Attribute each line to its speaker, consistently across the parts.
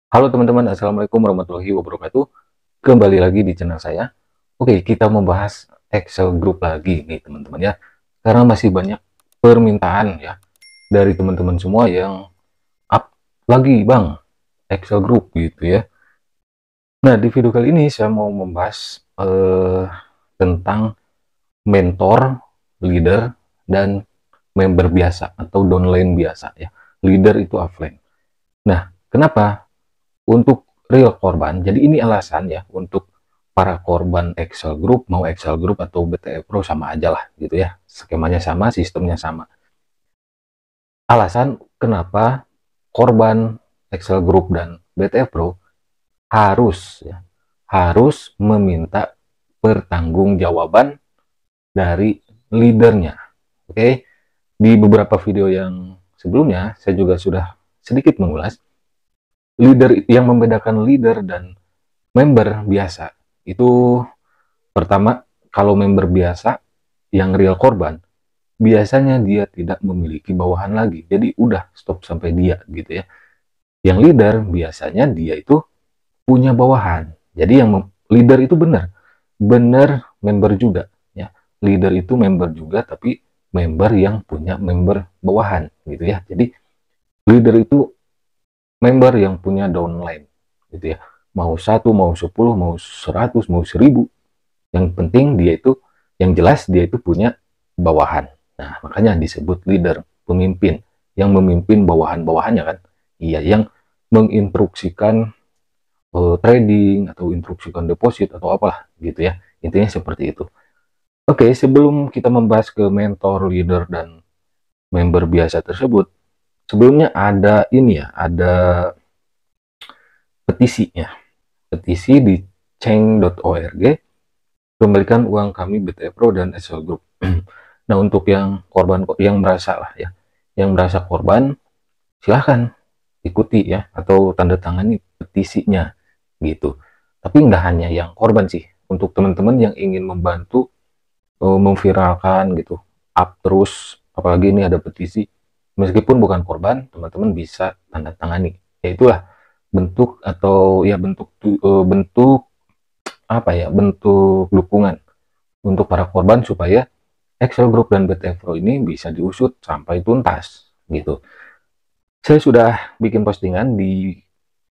Speaker 1: Halo teman-teman, Assalamualaikum warahmatullahi wabarakatuh. Kembali lagi di channel saya. Oke, kita membahas Excel Group lagi nih teman-teman ya. Karena masih banyak permintaan ya dari teman-teman semua yang up lagi bang Excel Group gitu ya. Nah, di video kali ini saya mau membahas tentang mentor, leader, dan member biasa atau downline biasa ya. Leader itu offline. Nah, kenapa? Untuk real korban, jadi ini alasan ya untuk para korban Excel Group, mau Excel Group atau BTF Pro sama aja lah gitu ya. Skemanya sama, sistemnya sama. Alasan kenapa korban Excel Group dan BTF Pro harus ya, harus meminta pertanggungjawaban dari leadernya. Oke, di beberapa video yang sebelumnya saya juga sudah sedikit mengulas leader yang membedakan leader dan member biasa itu. Pertama, kalau member biasa yang real korban, biasanya dia tidak memiliki bawahan lagi. Jadi udah stop sampai dia gitu ya. Yang leader biasanya dia itu punya bawahan. Jadi yang leader itu benar. Benar member juga ya. Leader itu member juga tapi member yang punya member bawahan gitu ya. Jadi leader itu member yang punya downline gitu ya. Mau 1, mau 10, mau 100, mau 1000. Yang penting dia itu, yang jelas dia itu punya bawahan. Nah, makanya disebut leader, pemimpin. Yang memimpin bawahan-bawahannya kan. Iya, yang menginstruksikan trading, atau instruksikan deposit, atau apalah gitu ya. Intinya seperti itu. Oke, sebelum kita membahas ke mentor, leader, dan member biasa tersebut, sebelumnya ada ini ya, ada petisinya. Petisi di change.org, kembalikan uang kami BTF Pro dan SL Group. Nah, untuk yang korban yang merasa lah ya, yang merasa korban, silahkan ikuti ya atau tanda tangani petisinya gitu. Tapi nggak hanya yang korban sih, untuk teman-teman yang ingin membantu memviralkan gitu, up terus, apalagi ini ada petisi, meskipun bukan korban, teman-teman bisa tanda tangani. Ya itulah bentuk atau ya bentuk apa ya, bentuk dukungan untuk para korban supaya Excel Group dan BTF Pro ini bisa diusut sampai tuntas gitu. Saya sudah bikin postingan di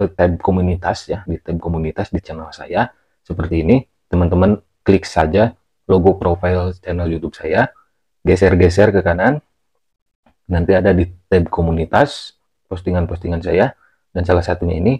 Speaker 1: tab komunitas ya, di tab komunitas di channel saya seperti ini. Teman-teman klik saja logo profile channel YouTube saya, geser-geser ke kanan, nanti ada di tab komunitas postingan-postingan saya, dan salah satunya ini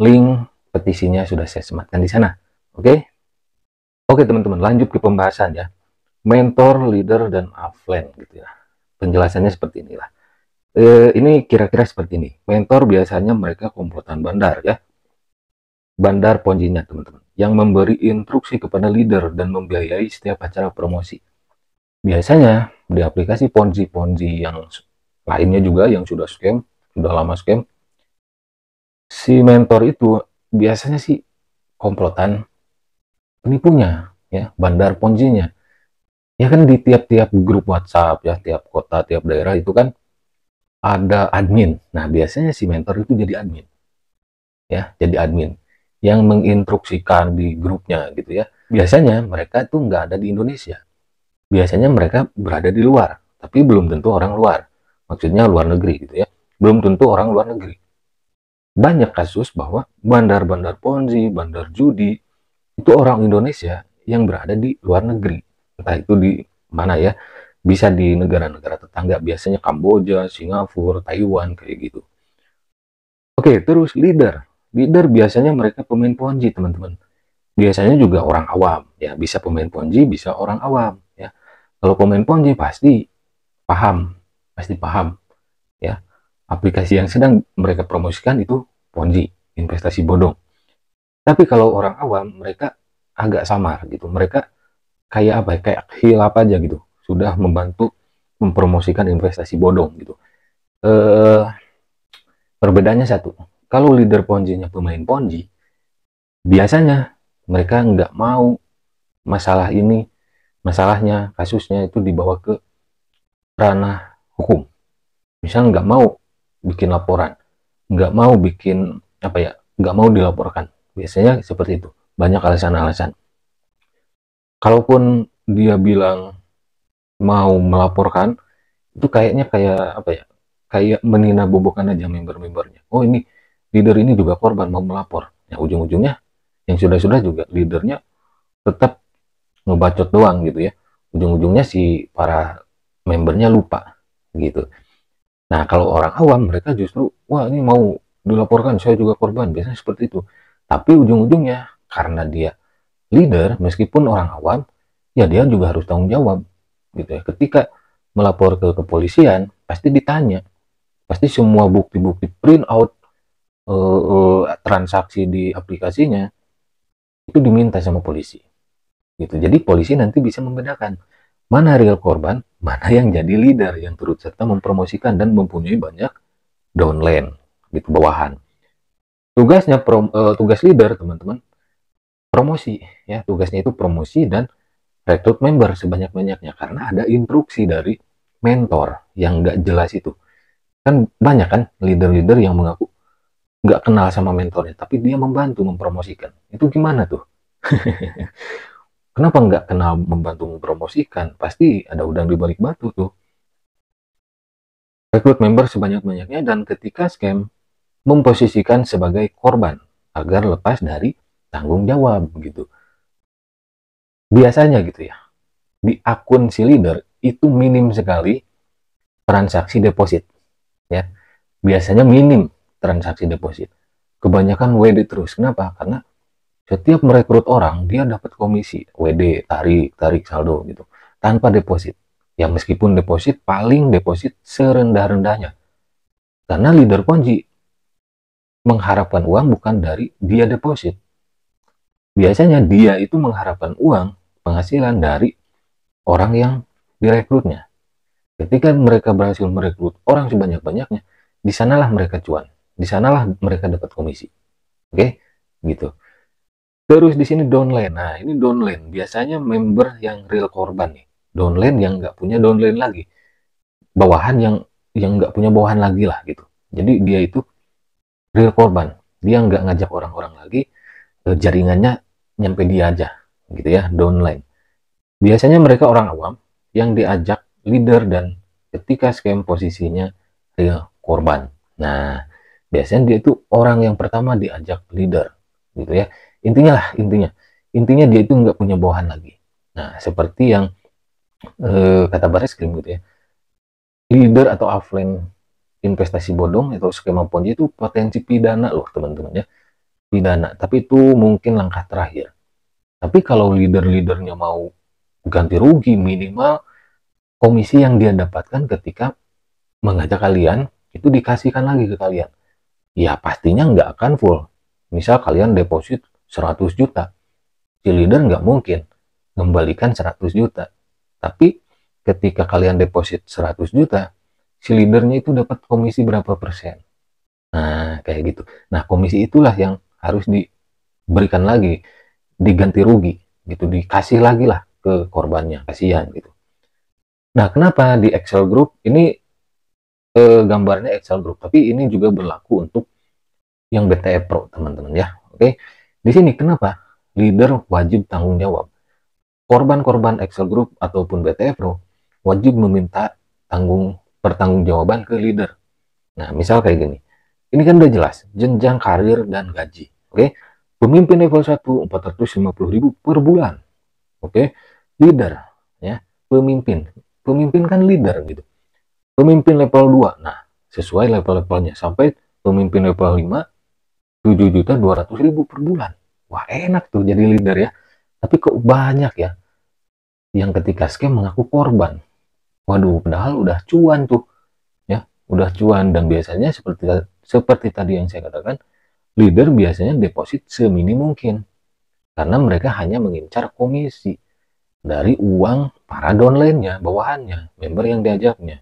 Speaker 1: link petisinya sudah saya sematkan di sana. Oke? Oke teman-teman, lanjut ke pembahasan ya. Mentor, leader, dan offline gitu ya. Penjelasannya seperti inilah. Ini kira-kira seperti ini. Mentor biasanya mereka komplotan bandar ya. Bandar ponjinya teman-teman. Yang memberi instruksi kepada leader dan membiayai setiap acara promosi. Biasanya di aplikasi ponzi-ponzi yang lainnya juga yang sudah scam, sudah lama scam, si mentor itu biasanya sih komplotan penipunya ya, bandar ponzinya. Ya kan di tiap-tiap grup WhatsApp ya, tiap kota, tiap daerah itu kan ada admin. Nah, biasanya si mentor itu jadi admin. Ya, jadi admin yang menginstruksikan di grupnya gitu ya. Biasanya mereka itu nggak ada di Indonesia. Biasanya mereka berada di luar, tapi belum tentu orang luar. Maksudnya luar negeri gitu ya. Belum tentu orang luar negeri. Banyak kasus bahwa bandar-bandar ponzi, bandar judi, itu orang Indonesia yang berada di luar negeri. Entah itu di mana ya, bisa di negara-negara tetangga, biasanya Kamboja, Singapura, Taiwan, kayak gitu. Oke, terus leader. Leader biasanya mereka pemain ponzi, teman-teman. Biasanya juga orang awam, ya. Bisa pemain ponzi, bisa orang awam, ya. Kalau pemain ponzi pasti paham, ya. Aplikasi yang sedang mereka promosikan itu ponzi, investasi bodong. Tapi kalau orang awam, mereka agak samar gitu. Mereka kayak apa ya, kayak hilap aja gitu. Sudah membantu mempromosikan investasi bodong gitu. Perbedaannya satu. Kalau leader ponzinya pemain ponzi, biasanya mereka nggak mau masalah ini, masalahnya, kasusnya itu dibawa ke ranah hukum. Misalnya nggak mau bikin laporan, nggak mau bikin apa ya, nggak mau dilaporkan. Biasanya seperti itu. Banyak alasan-alasan. Kalaupun dia bilang mau melaporkan, itu kayaknya kayak apa ya? Kayak menina bobokan aja member-membernya. Oh, ini leader ini juga korban mau melapor. Ya ujung-ujungnya yang sudah-sudah juga leadernya tetap ngebacot doang gitu ya. Ujung-ujungnya si para membernya lupa gitu. Nah, kalau orang awam mereka justru wah ini mau dilaporkan, saya juga korban, biasanya seperti itu. Tapi ujung-ujungnya karena dia leader meskipun orang awam, ya dia juga harus tanggung jawab gitu ya. Ketika melapor ke kepolisian pasti ditanya, pasti semua bukti-bukti print out transaksi di aplikasinya itu diminta sama polisi gitu. Jadi polisi nanti bisa membedakan mana real korban, mana yang jadi leader yang turut serta mempromosikan dan mempunyai banyak downline gitu, bawahan. Tugas leader teman-teman promosi ya, tugasnya itu promosi dan rekrut member sebanyak-banyaknya karena ada instruksi dari mentor yang nggak jelas itu. Kan banyak kan leader-leader yang mengaku nggak kenal sama mentornya tapi dia membantu mempromosikan. Itu gimana tuh? Kenapa nggak kenal membantu mempromosikan? Pasti ada udang di balik batu tuh. Rekrut member sebanyak-banyaknya dan ketika scam memposisikan sebagai korban agar lepas dari tanggung jawab gitu. Biasanya gitu ya, di akun si leader itu minim sekali transaksi deposit ya. Biasanya minim transaksi deposit. Kebanyakan WD terus. Kenapa? Karena setiap merekrut orang dia dapat komisi WD, tarik saldo gitu tanpa deposit. Ya meskipun deposit paling deposit serendah-rendahnya. Karena leader Ponzi mengharapkan uang bukan dari dia deposit. Biasanya dia itu mengharapkan uang penghasilan dari orang yang direkrutnya. Ketika mereka berhasil merekrut orang sebanyak-banyaknya, di sanalah mereka cuan. Di sanalah mereka dapat komisi. Oke? Gitu. Terus di sini downline. Nah, ini downline. Biasanya member yang real korban nih. Downline yang nggak punya downline lagi. Bawahan yang nggak punya bawahan lagi lah gitu. Jadi dia itu real korban. Dia nggak ngajak orang-orang lagi. Jaringannya nyampe dia aja. Gitu ya, downline. Biasanya mereka orang awam yang diajak leader dan ketika scam posisinya real korban. Nah, biasanya dia itu orang yang pertama diajak leader, gitu ya. Intinya dia itu nggak punya bawahan lagi. Nah, seperti yang kata Barreskrim gitu ya, leader atau offline investasi bodong atau skema ponzi itu potensi pidana loh teman-teman ya, pidana. Tapi itu mungkin langkah terakhir. Tapi kalau leader-leadernya mau ganti rugi minimal komisi yang dia dapatkan ketika mengajak kalian itu dikasihkan lagi ke kalian. Ya pastinya nggak akan full. Misal kalian deposit 100 juta, si leader nggak mungkin mengembalikan 100 juta. Tapi ketika kalian deposit 100 juta, si leadernya itu dapat komisi berapa persen. Nah, kayak gitu. Nah, komisi itulah yang harus diberikan lagi, diganti rugi, gitu, dikasih lagi lah ke korbannya, kasihan gitu. Nah, kenapa di Excel Group ini gambarnya Excel Group, tapi ini juga berlaku untuk yang BTE Pro, teman-teman ya. Oke, di sini kenapa leader wajib tanggung jawab? Korban-korban Excel Group ataupun BTE Pro wajib meminta pertanggungjawaban ke leader. Nah, misal kayak gini. Ini kan udah jelas, jenjang karir dan gaji. Oke, pemimpin level 1 450.000 per bulan. Oke, leader ya, pemimpin. Pemimpin kan leader gitu. Pemimpin level 2. Nah, sesuai level-levelnya sampai pemimpin level 5 7.200.000 per bulan. Wah, enak tuh jadi leader ya. Tapi kok banyak ya yang ketika scam mengaku korban. Waduh, padahal udah cuan tuh. Ya, udah cuan dan biasanya seperti tadi yang saya katakan, leader biasanya deposit seminim mungkin karena mereka hanya mengincar komisi dari uang para downline-nya, bawahannya, member yang diajaknya.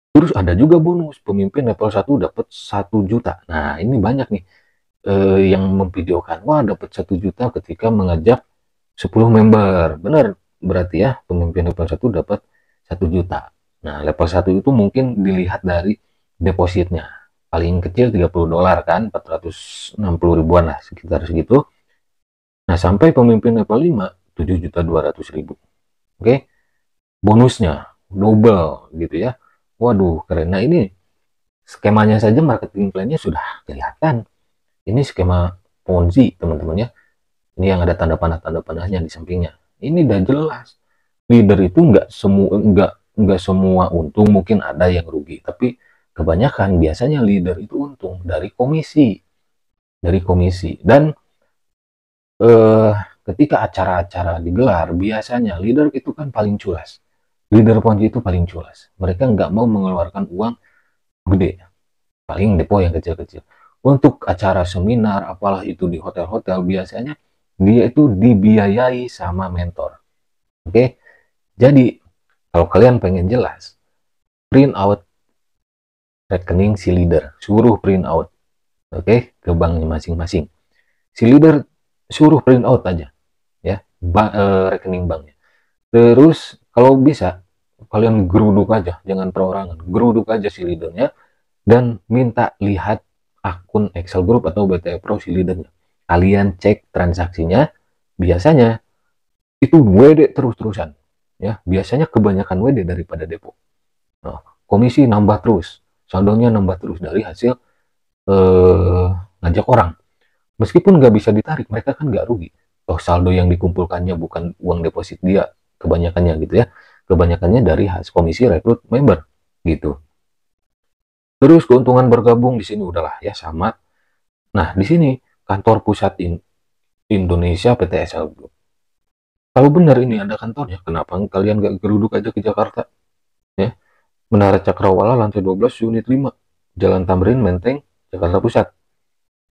Speaker 1: Terus ada juga bonus, pemimpin level 1 dapat 1 juta. Nah, ini banyak nih yang memvideokan, wah dapat 1 juta ketika mengajak 10 member. Benar, berarti ya pemimpin level 1 dapat 1 juta. Nah, level 1 itu mungkin dilihat dari depositnya. paling kecil $30 kan, 460 ribuan lah, sekitar segitu. Nah, sampai pemimpin level 5, 7.200.000. Oke, bonusnya double gitu ya. Waduh, keren. Nah, ini skemanya saja, marketing plan-nya sudah kelihatan. Ini skema Ponzi, teman-teman ya. Ini yang ada tanda panah-tanda panahnya di sampingnya. Ini udah jelas. Leader itu nggak semua untung, mungkin ada yang rugi, tapi kebanyakan biasanya leader itu untung dari komisi, dan eh, ketika acara-acara digelar, biasanya leader itu kan paling culas. Leader Ponzi itu paling culas. Mereka nggak mau mengeluarkan uang gede, paling depo yang kecil-kecil. Untuk acara seminar, apalah itu di hotel-hotel, biasanya dia itu dibiayai sama mentor. Oke, jadi kalau kalian pengen jelas, print out rekening si leader, suruh print out, oke, ke banknya masing-masing. Si leader suruh print out aja, ya, rekening banknya. Terus kalau bisa kalian geruduk aja, jangan perorangan, geruduk aja si leadernya dan minta lihat akun Excel Group atau BTE Pro si leadernya. Kalian cek transaksinya, biasanya itu WD terus-terusan, ya. Biasanya kebanyakan WD daripada depo. Nah, komisi nambah terus, saldonya nambah terus dari hasil ngajak orang. Meskipun nggak bisa ditarik, mereka kan nggak rugi. Oh, saldo yang dikumpulkannya bukan uang deposit dia, kebanyakannya gitu ya. Kebanyakannya dari hasil komisi rekrut member gitu. Terus keuntungan bergabung di sini udahlah ya sama. Nah, di sini kantor pusat Indonesia PT SL Group. Kalau benar ini ada kantornya, kenapa kalian nggak geruduk aja ke Jakarta? Ya, Menara Cakrawala lantai 12 unit 5, Jalan Tamrin Menteng, Jakarta Pusat.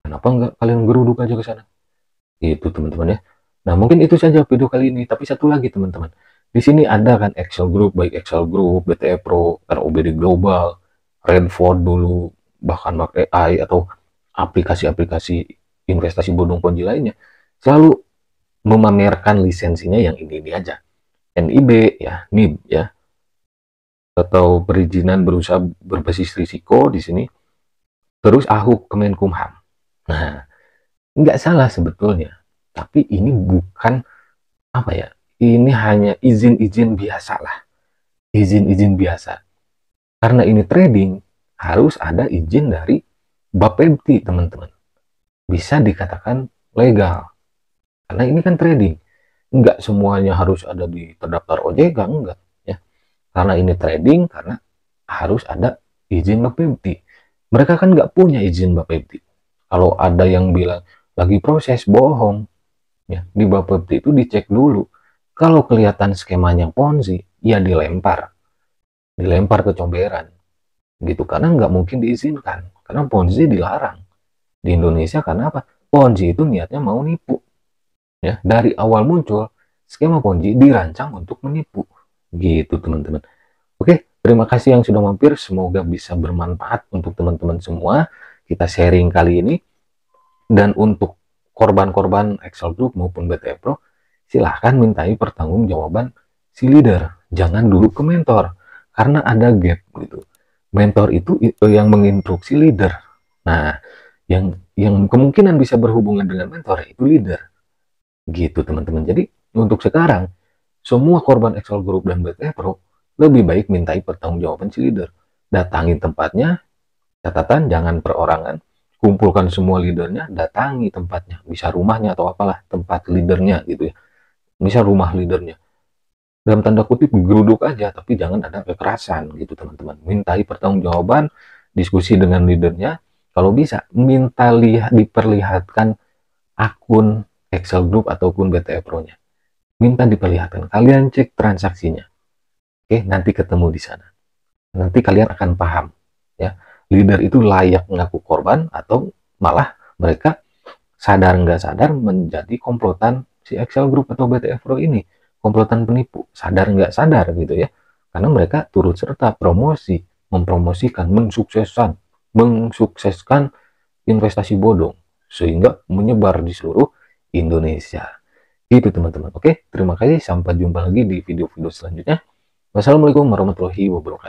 Speaker 1: Kenapa nggak kalian geruduk aja ke sana? Itu teman-teman ya. Nah, mungkin itu saja video kali ini. Tapi satu lagi teman-teman. Di sini ada kan Excel Group, baik Excel Group, BTE Pro, ROBD Global, Redford dulu, bahkan Mark AI atau aplikasi-aplikasi investasi bodong ponzi lainnya. Selalu memamerkan lisensinya yang ini aja. NIB ya, NIB ya, atau perizinan berusaha berbasis risiko di sini. Terus AHU Kemenkumham. Nah, nggak salah sebetulnya. Tapi ini bukan apa ya, ini hanya izin-izin biasa lah, izin-izin biasa. Karena ini trading, harus ada izin dari Bapepti teman-teman, bisa dikatakan legal. Karena ini kan trading, enggak semuanya harus ada di terdaftar OJK, enggak ya. Karena ini trading, karena harus ada izin Bapepti. Mereka kan nggak punya izin Bapepti. Kalau ada yang bilang lagi proses, bohong ya. Di Bapepti itu dicek dulu. Kalau kelihatan skemanya Ponzi, ya dilempar ke comberan gitu, karena nggak mungkin diizinkan, karena Ponzi dilarang di Indonesia. Karena apa? Ponzi itu niatnya mau nipu ya. Dari awal muncul skema Ponzi dirancang untuk menipu gitu teman-teman. Oke, terima kasih yang sudah mampir, semoga bisa bermanfaat untuk teman-teman semua kita sharing kali ini. Dan untuk korban-korban Excel Group maupun BTE Pro, silahkan mintai pertanggungjawaban si leader, jangan dulu ke mentor, karena ada gap gitu. Mentor itu yang menginstruksi leader. Nah, yang kemungkinan bisa berhubungan dengan mentor itu leader. Gitu teman-teman. Jadi untuk sekarang semua korban Excel Group dan BTE Pro lebih baik mintai pertanggungjawaban si leader. Datangi tempatnya, catatan jangan perorangan. Kumpulkan semua leadernya, datangi tempatnya, bisa rumahnya atau apalah tempat leadernya gitu ya. Misal rumah leadernya, dalam tanda kutip geruduk aja, tapi jangan ada kekerasan gitu teman-teman. Mintai pertanggungjawaban, diskusi dengan leadernya. Kalau bisa minta diperlihatkan akun Excel Group ataupun BTE Pro-nya, minta diperlihatkan, kalian cek transaksinya. Oke, nanti ketemu di sana, nanti kalian akan paham ya, leader itu layak mengaku korban atau malah mereka sadar nggak sadar menjadi komplotan si Excel Group atau BTE Pro ini, komplotan penipu, sadar nggak sadar gitu ya. Karena mereka turut serta mempromosikan, mensukseskan investasi bodong sehingga menyebar di seluruh Indonesia. Itu teman-teman. Oke, terima kasih. Sampai jumpa lagi di video-video selanjutnya. Wassalamualaikum warahmatullahi wabarakatuh.